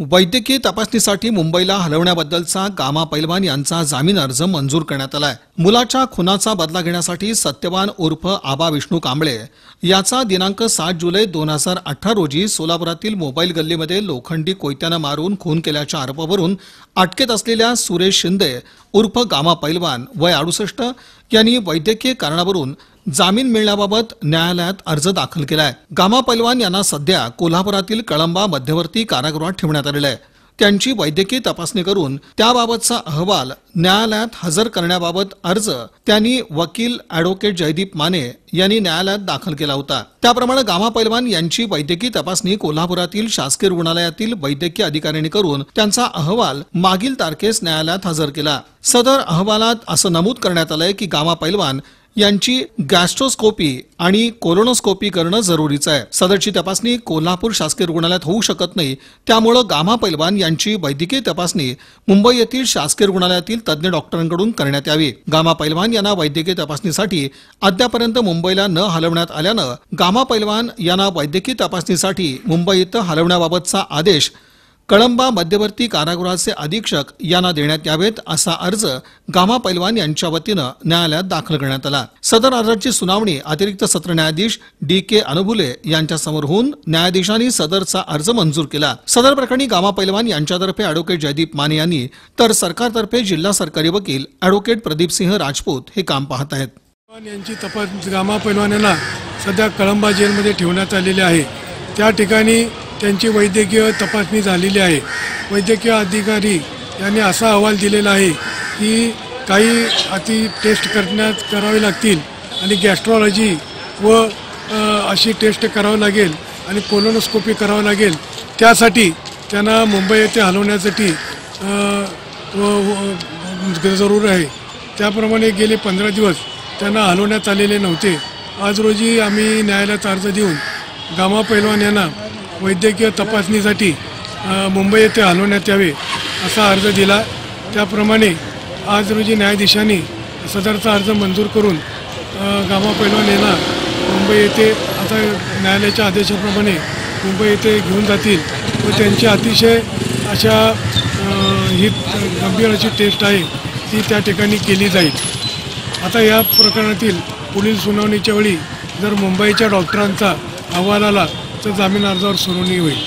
वैद्यकीय तपासणीसाठी मुंबईला हलवण्याबद्दलचा गामा पैलवान यांचा जामीन अर्ज मंजूर करण्यात आलाय। मुलाच्या खुनाचा बदला घेण्यासाठी सत्यवान उर्फ आबा विष्णू कांबळे याचा दिनांक 7 जुलै 2018 रोजी सोलापुरातील मोबाईल गल्लीमध्ये लोखंडी कोयत्याने मारून खून केल्याच्या आरोपावरून अटकेत असलेल्या सुरेश शिंदे उर्फ गामा पैलवान वय 68 यांनी वैद्यकीय कारणावरून जामीन मिळण्याबाबत न्यायालयात अर्ज दाखल केलाय। गामा पैलवान यांना सध्या कोल्हापुरातील कळंबा मध्यवर्ती कारागृहात ठेवण्यात आलेले आहे। त्यांची वैद्यकीय तपासणी करून त्याबाबतचा अहवाल न्यायालयात हजर करण्याबाबत अर्ज त्यांनी वकील ॲडव्होकेट जयदीप माने यांनी न्यायालयात दाखल केला होता। त्याप्रमाणे गामा पैलवान यांची वैद्यकीय तपासणी कोल्हापुरातील शासकीय रुग्णालयातील वैद्यकीय अधिकाऱ्यांनी करून त्यांचा अहवाल मागील तारखेस न्यायालयात हजर केला। सदर अहवालात असं नमूद करण्यात आलंय की गामा पैलवान यांची गॅस्ट्रोस्कोपी आणि कोलोनोस्कोपी करणं जरुरीचं आहे। सदरची तपासणी कोल्हापूर शासकीय रुग्णालयात होऊ शकत नाही, त्यामुळे गामा पैलवान यांची वैद्यकीय तपासणी मुंबई येथील शासकीय रुग्णालयातील तज्ञ डॉक्टरांकडून करण्यात यावी। गामा पैलवान यांना वैद्यकीय तपासणीसाठी अद्यापर्यंत मुंबईला न हलवण्यात आल्यानं गामा पैलवान यांना वैद्यकीय तपासणीसाठी मुंबई येथे हलवण्याबाबतचा आदेश कळंबा मध्यवर्ती कारागृहाचे अधीक्षक यांना देण्यात यावेत असा अर्ज गामा पैलवान यांच्या वतीनं न्यायालयात दाखल करण्यात आला। सदर अर्जाची सुनावणी अतिरिक्त सत्र न्यायाधीश DK अनुभुले यांच्या समोर होऊन न्यायाधीशांनी सदरचा अर्ज मंजूर केला। सदर प्रकरणी गामा पैलवान यांच्यातर्फे ॲडव्होकेट जयदीप माने यांनी तर सरकारतर्फे जिल्हा सरकारी वकील ॲडव्होकेट प्रदीप सिंह राजपूत हे काम पाहत आहेत। यांची तपास गामा पैलवान यांना सध्या कळंबा जेलमध्ये ठेवण्यात आलेले आहे। त्या ठिकाणी त्यांची वैद्यकीय तपासणी झालेली आहे। वैद्यकीय अधिकारी यांनी असा अहवाल दिलेला आहे की काही टेस्ट करावे लागतील आणि गॅस्ट्रोलॉजी व अशी टेस्ट करावं लागेल आणि कोलोनोस्कोपी करावं लागेल। त्यासाठी त्यांना मुंबई येथे हलवण्यासाठी जरूर आहे। त्याप्रमाणे गेले 15 दिवस त्यांना हलवण्यात आलेले नव्हते। आज रोजी आम्ही न्यायालयात अर्ज देऊन गामा पैलवान यांना वैद्यकीय तपासणीसाठी मुंबई येथे हलवण्यात यावे असा अर्ज दिला। त्याप्रमाणे आज रोजी न्यायाधीशांनी सदरचा अर्ज मंजूर करून गामा पैलवान यांना मुंबई येथे आता न्यायालयाच्या आदेशाप्रमाणे मुंबई येथे घेऊन जातील व त्यांची अतिशय अशा ही गंभीर अशी टेस्ट आहे ती त्या ठिकाणी केली जाईल। आता या प्रकरणातील पुढील सुनावणीच्या वेळी जर मुंबईच्या डॉक्टरांचा अहवाल आला तर जामीन अर्जावर सुनावणी होईल।